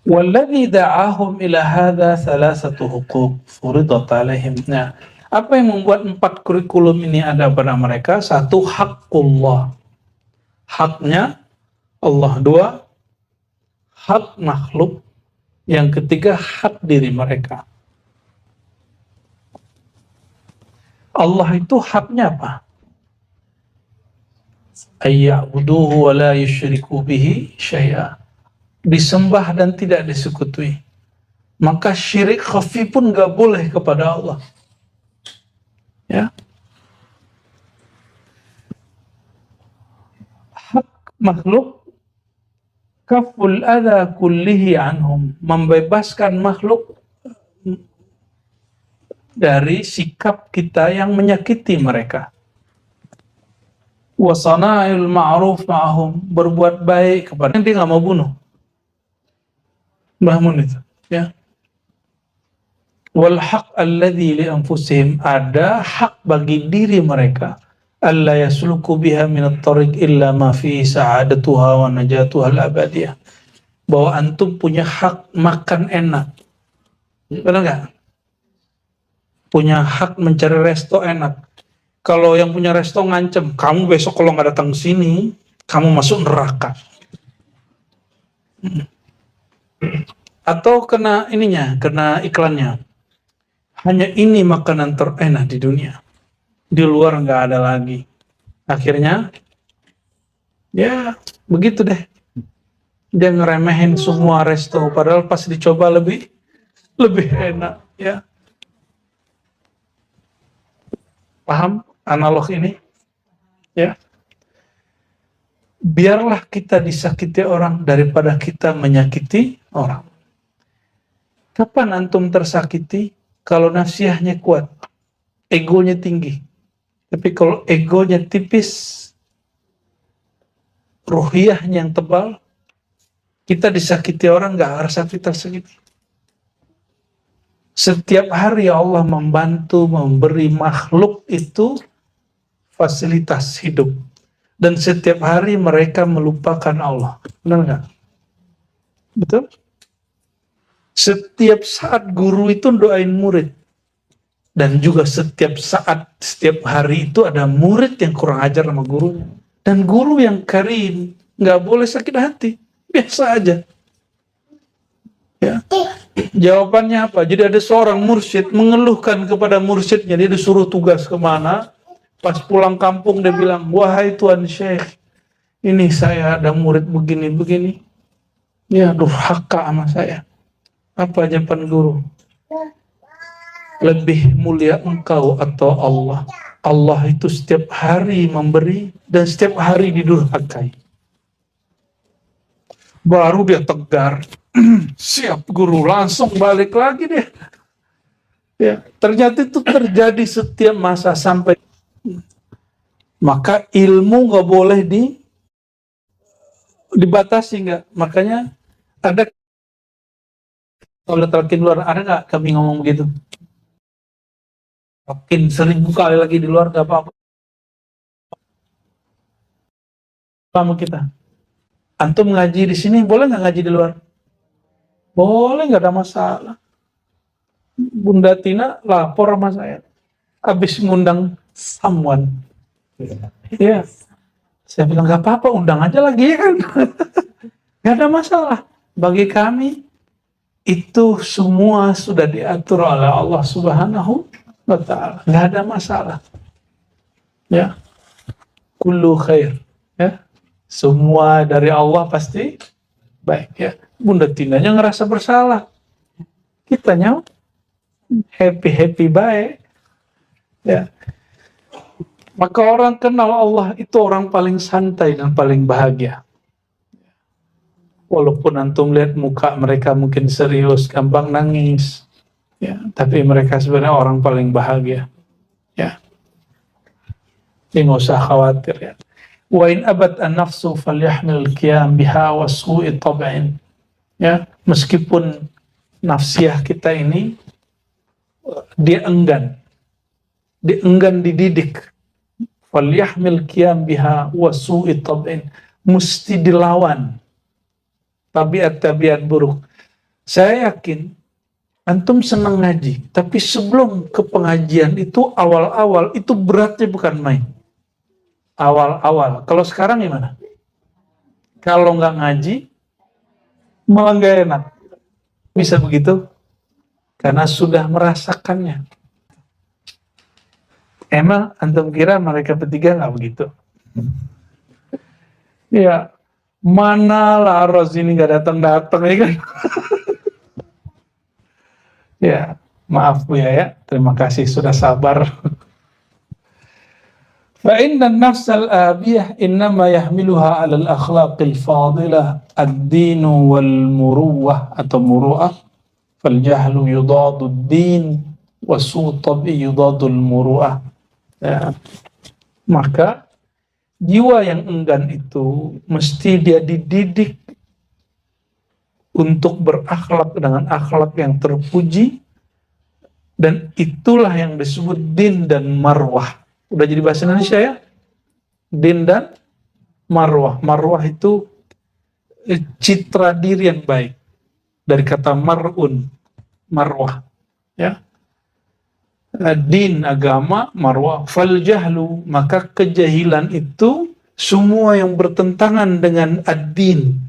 Walladzi da'ahum ila hadza thalathatu huquq furidat alaihim. Nah, apa yang membuat 4 kurikulum ini ada pada mereka? 1, haqqullah. Haknya Allah. 2, hak makhluk. Yang ketiga, hak diri mereka. Allah itu haknya apa? Ayya'buduhu wa la yusyriku bihi syai'a. Disembah dan tidak disekutuhi. Maka syirik khafi pun gak boleh kepada Allah. Ya. Hak makhluk, kaful adha kullihi anhum, membebaskan makhluk dari sikap kita yang menyakiti mereka. Wa sana'il ma'ruf ma'ahum, berbuat baik kepada dia, nggak mau bunuh. Bahmun itu, ya. Wal haq alladzi li anfusihim, ada hak bagi diri mereka. Alla yasluku biha min at-tariq illa ma fi sa'adatuha wa najatuha al-abadiyah. Bahwa antum punya hak makan enak. Benar nggak? Punya hak mencari resto enak. Kalau yang punya resto ngancem, kamu besok kalau nggak datang sini, kamu masuk neraka. Atau kena ininya, kena iklannya. Hanya ini makanan terenak di dunia. Di luar nggak ada lagi. Akhirnya, ya begitu deh. Dia ngeremehin semua resto, padahal pas dicoba lebih enak, ya. Paham analog ini? Ya. Biarlah kita disakiti orang daripada kita menyakiti orang. Kapan antum tersakiti? Kalau nasihatnya kuat, egonya tinggi. Tapi kalau egonya tipis, ruhiyahnya yang tebal, kita disakiti orang gak rasa kita tersakiti. Setiap hari Allah membantu, memberi makhluk itu fasilitas hidup. Dan setiap hari mereka melupakan Allah. Benar nggak? Betul? Setiap saat guru itu doain murid. Dan juga setiap saat, setiap hari itu ada murid yang kurang ajar sama gurunya. Dan guru yang karim, nggak boleh sakit hati. Biasa aja. Ya. Jawabannya apa? Jadi ada seorang mursyid mengeluhkan kepada mursyidnya, dia disuruh tugas kemana, pas pulang kampung dia bilang, wahai Tuan Syekh, ini saya ada murid begini-begini, ya durhaka sama saya. Apa jawaban guru? Lebih mulia engkau atau Allah? Allah itu setiap hari memberi dan setiap hari didurhakai. Baru dia tegar, Siap guru, langsung balik lagi deh. Ya, ternyata itu terjadi setiap masa sampai. Maka ilmu nggak boleh dibatasi, nggak. Makanya ada, kalau talkin luar, ada nggak kami ngomong begitu? Talkin 1000 kali lagi di luar nggak apa-apa. Sama kita. Antum ngaji di sini, boleh nggak ngaji di luar? Boleh, nggak ada masalah. Bunda Tina lapor sama saya, habis ngundang someone. Iya. Saya bilang nggak apa-apa, undang aja lagi ya kan. Nggak ada masalah. Bagi kami itu semua sudah diatur oleh Allah Subhanahu wa Ta'ala. Nggak ada masalah. Ya. Kullu khair. Ya. Semua dari Allah pasti baik ya. Bunda Tinanya ngerasa bersalah. Kitanya happy baik. Ya. Maka orang kenal Allah itu orang paling santai dan paling bahagia. Walaupun antum lihat muka mereka mungkin serius, gampang nangis, ya, tapi mereka sebenarnya orang paling bahagia. Ya, jadi nggak usah khawatir ya. Wa in abad an-nafsu falyahmil qiyam biha wa su'i tab'in. Ya, meskipun nafsiyah kita ini dia enggan dididik. Falyahmil qiyam biha wa su'i tab'in. Mesti dilawan tabiat-tabiat buruk. Saya yakin antum senang ngaji, tapi sebelum ke pengajian itu awal-awal itu beratnya bukan main. Awal-awal. Kalau sekarang gimana? Kalau nggak ngaji malah nggak enak. Bisa begitu? Karena sudah merasakannya. Emang antum kira mereka bertiga nggak begitu? Ya, mana Laros ini nggak datang ya kan? Ya, maaf Bu ya. Terima kasih sudah sabar. Fa inna an-nafsal abiyah innama yahmiluha 'ala al-akhlaqil fadilah ad-din wal muruwah atau muru'ah fal jahlu yudadu ad-din wa su'u tab'i yudadu al-muru'ah. Ya. Maka jiwa yang enggan itu mesti dia dididik untuk berakhlak dengan akhlak yang terpuji, dan itulah yang disebut din dan marwah. Udah jadi bahasa Indonesia ya? Din dan marwah. Marwah itu citra diri yang baik. Dari kata mar'un, marwah. Ya. Din agama, marwah. Fal jahlu, maka kejahilan itu semua yang bertentangan dengan ad-din.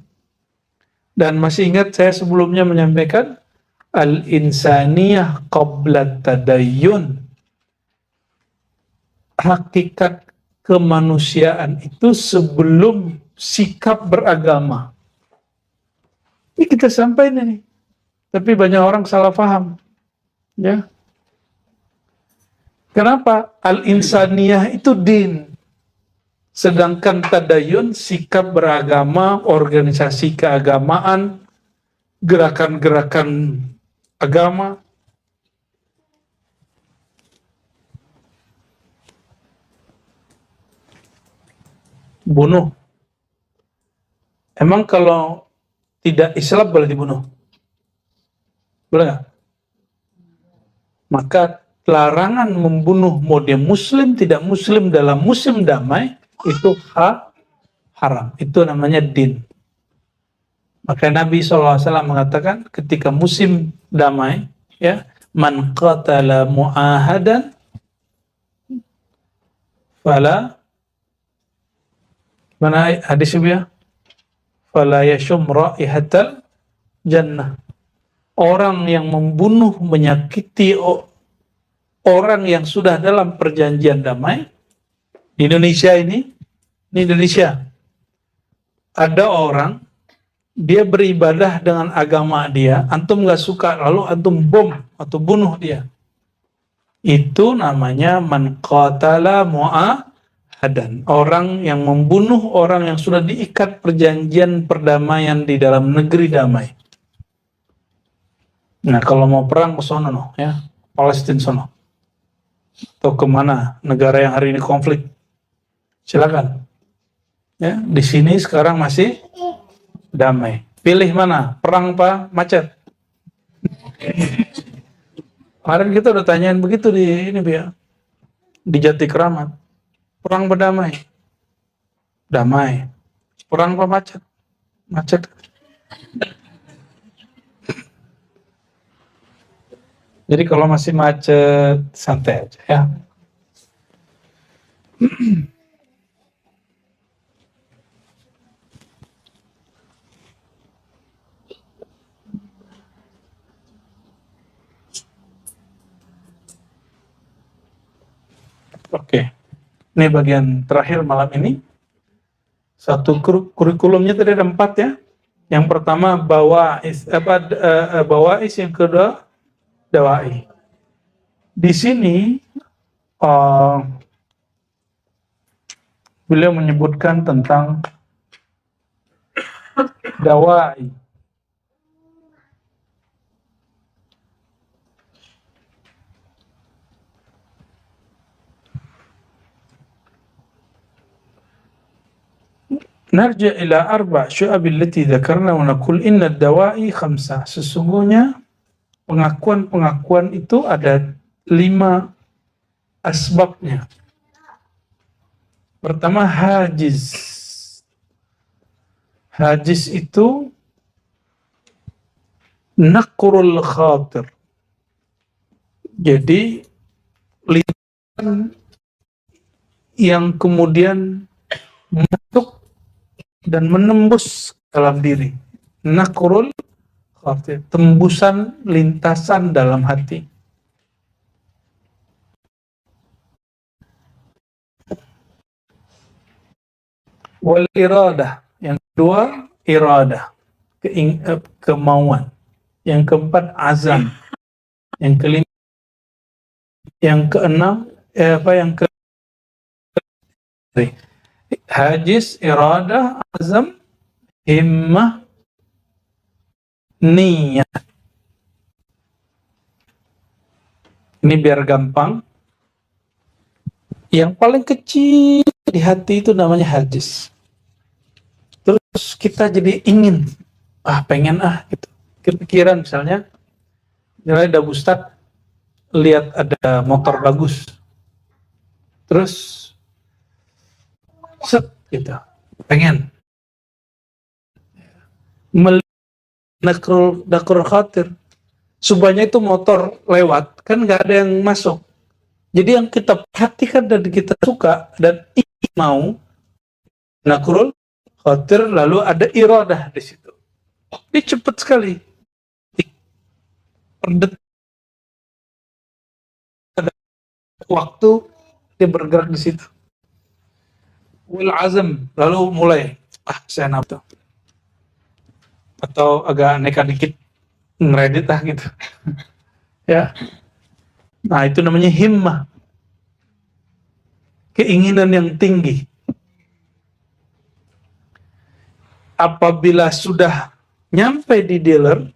Dan masih ingat saya sebelumnya menyampaikan al-insaniyah qabla tadayyun. Hakikat kemanusiaan itu sebelum sikap beragama. Ini kita sampaikan ini. Tapi banyak orang salah paham. Ya. Kenapa? Al-insaniyah itu din. Sedangkan tadayun, sikap beragama, organisasi keagamaan, gerakan-gerakan agama. Bunuh. Emang kalau tidak Islam boleh dibunuh? Boleh nggak? Maka larangan membunuh mau dia muslim, tidak muslim dalam musim damai, itu haram. Itu namanya din. Maka Nabi SAW mengatakan ketika musim damai, ya, man qatala mu'ahadan fala, mana hadis itu ya? Fala yashum ra'ihatal jannah. Orang yang membunuh, menyakiti orang yang sudah dalam perjanjian damai. Di Indonesia ini Indonesia, ada orang dia beribadah dengan agama dia, antum nggak suka, lalu antum bom atau bunuh dia. Itu namanya man qatala mu'ahadan. Orang yang membunuh orang yang sudah diikat perjanjian perdamaian di dalam negeri damai. Nah, kalau mau perang ke sono, no, ya, Palestina sono, atau kemana negara yang hari ini konflik, silakan. Ya, di sini sekarang masih damai. Pilih mana, perang apa macet? Kemarin kita udah tanyain begitu di ini ya, di Jati Keramat. Perang berdamai, damai. Perang apa macet? Macet. Jadi kalau masih macet, santai aja ya. Oke, ini bagian terakhir malam ini. Satu kurikulumnya tadi ada 4 ya. Yang pertama bawais, yang kedua dawai. Di sini beliau menyebutkan tentang dawai. Narja ila arba syu'abil lati dzakarna wa naqul inna ad-dawa'i khamsah. Sesungguhnya pengakuan-pengakuan itu ada 5 asbabnya. Pertama, hajiz. Hajiz itu naqrul khatir. Jadi lintasan yang kemudian masuk dan menembus dalam diri. Naqrul khatir, tembusan lintasan dalam hati. Wal iradah, yang kedua iradah, kemauan. Yang keempat azam. Yang kelima, yang keenam hajiz, iradah, azam, himmah, niyah. Ini biar gampang. Yang paling kecil di hati itu namanya hajiz. Terus kita jadi ingin, pengen gitu. Kepikiran misalnya ada Ustadz lihat ada motor bagus, terus set gitu, pengen nakrul khatir, supaya itu motor lewat kan nggak ada yang masuk. Jadi yang kita perhatikan dan kita suka dan ingin mau nakrul khatir, lalu ada iradah di situ. Ini cepat sekali. Waktu dia bergerak di situ. Wal azam, lalu mulai saya nafsu. Atau agak nekat dikit ngeredit gitu. Ya. Nah, itu namanya himmah. Keinginan yang tinggi. Apabila sudah nyampe di dealer,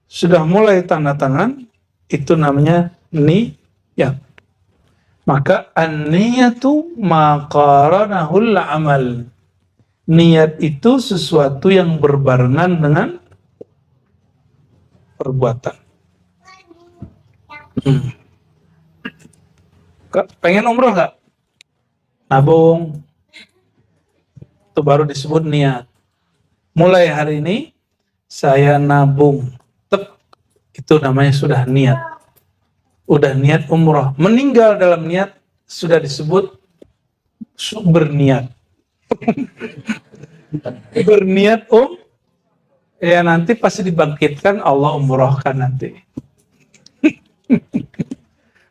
sudah mulai tanda tangan, itu namanya niyat. Maka an-niyatu ma qaranahul amal. Niat itu sesuatu yang berbarengan dengan perbuatan. Pengen umroh nggak? Nabung. Itu baru disebut niat. Mulai hari ini saya nabung. Itu namanya sudah niat. Udah niat umroh. Meninggal dalam niat sudah disebut berniat. Berniat ya nanti pasti dibangkitkan, Allah umrohkan nanti.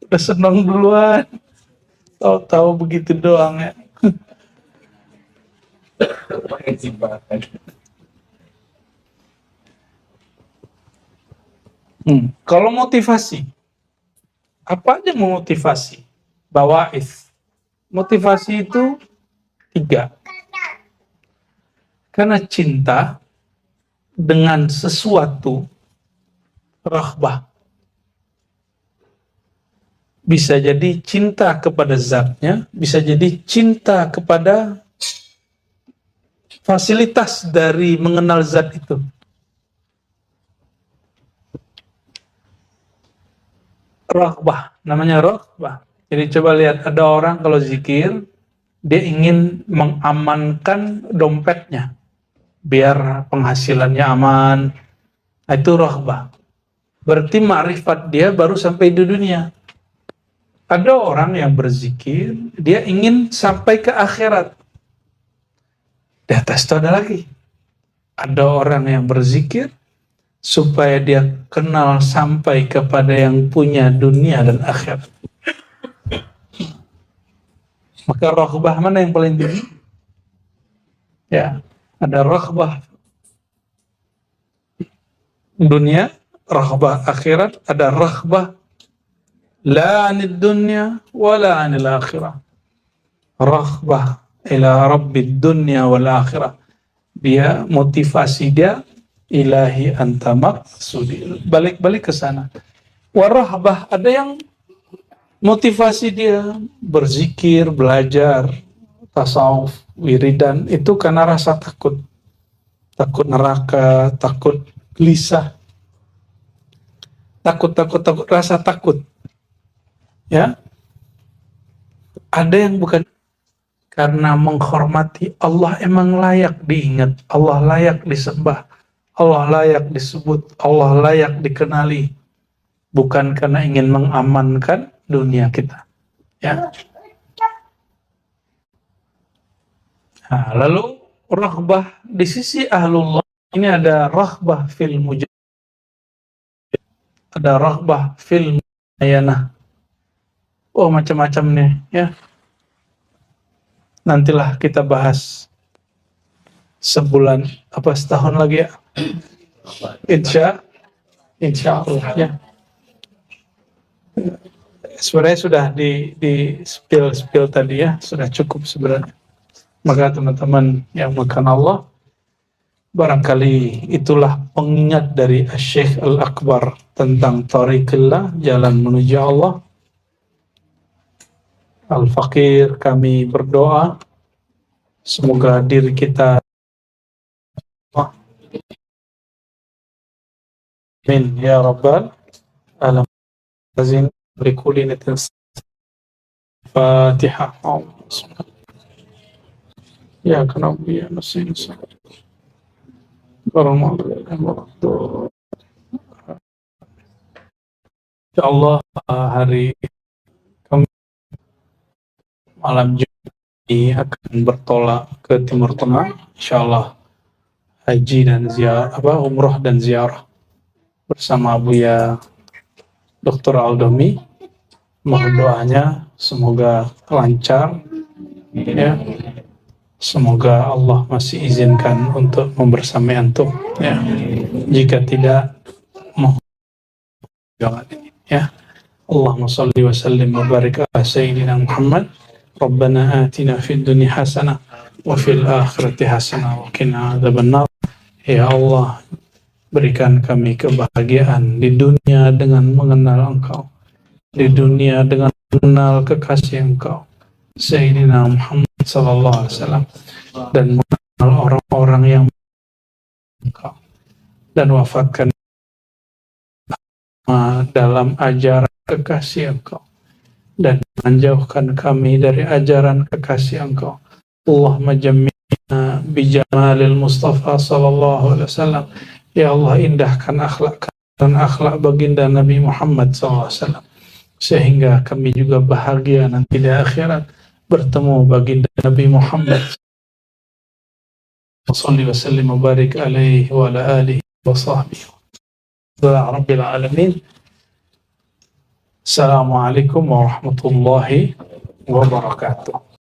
Udah senang duluan, tahu-tahu begitu doang ya. Kalau motivasi, apa aja memotivasi? Bawais. Motivasi itu 3. Karena cinta dengan sesuatu Raghbah. Bisa jadi cinta kepada zatnya, bisa jadi cinta kepada fasilitas dari mengenal zat itu. Raghbah, namanya raghbah. Jadi coba lihat, ada orang kalau zikir, dia ingin mengamankan dompetnya, biar penghasilannya aman. Itu raghbah. Berarti ma'rifat dia baru sampai di dunia. Ada orang yang berzikir, dia ingin sampai ke akhirat. Di atas itu ada lagi. Ada orang yang berzikir, supaya dia kenal sampai kepada yang punya dunia dan akhirat. Maka raghbah mana yang paling tinggi? Ya, ada raghbah dunia, raghbah akhirat, ada raghbah la anid dunya wala anil akhirah. Raghbah ila rabbid dunya wal akhirah. Dia motivasi dia ilahi anta maqsudi. Balik-balik ke sana. Warahbah, ada yang motivasi dia berzikir, belajar tasawuf, wiridan, itu karena rasa takut. Takut neraka, takut gelisah. Takut, rasa takut. Ya. Ada yang bukan karena menghormati Allah, emang layak diingat, Allah layak disembah, Allah layak disebut, Allah layak dikenali, bukan karena ingin mengamankan dunia kita. Ya. Nah, lalu raghbah di sisi ahlullah ini ada raghbah fil mujahid, ada raghbah fil muayanah. Oh, macam-macam nih ya. Nantilah kita bahas sebulan apa setahun lagi ya. Insya Allah ya. Sebenarnya sudah di spill tadi ya, sudah cukup sebenarnya. Maka teman-teman yang makan Allah, barangkali itulah pengingat dari Syekh Al-Akbar tentang tariqillah, jalan menuju Allah. Al-Fakir, kami berdoa semoga diri kita, amin ya rabbal alamin. Berikuli nitin Fatihah. Ya kenapa ya nasihin Insya Allah hari malam Jumat akan bertolak ke Timur Tengah, insya Allah haji dan ziarah, umroh dan ziarah bersama Buya Dr. Aldomi. Mohon doanya semoga lancar ya. Semoga Allah masih izinkan untuk membersamai antum ya. Jika tidak, mohon jangan ya. Allahumma salli wa sallim wa barik ala sayyidina Muhammad. Rabbana atina fid dunya hasanah wa fil akhirati hasanah wa qina adzabannar. Ya Allah, berikan kami kebahagiaan di dunia dengan mengenal Engkau, di dunia dengan mengenal kekasih Engkau Sayyidina Muhammad sallallahu alaihi wasallam, dan mengenal orang-orang yang Engkau, dan wafatkan dalam ajaran kekasih Engkau, dan menjauhkan kami dari ajaran kekasih Engkau. Allahumma jammina bijamalil Mustafa sallallahu alaihi wasallam. Ya Allah, indahkan akhlak dan akhlak baginda Nabi Muhammad sallallahu alaihi wasallam, sehingga kami juga bahagia nanti di akhirat bertemu baginda Nabi Muhammad. Salli wa sallim wa barik alaihi wa ala alihi wa sahbihi rabbil alamin. Assalamualaikum warahmatullahi wabarakatuh.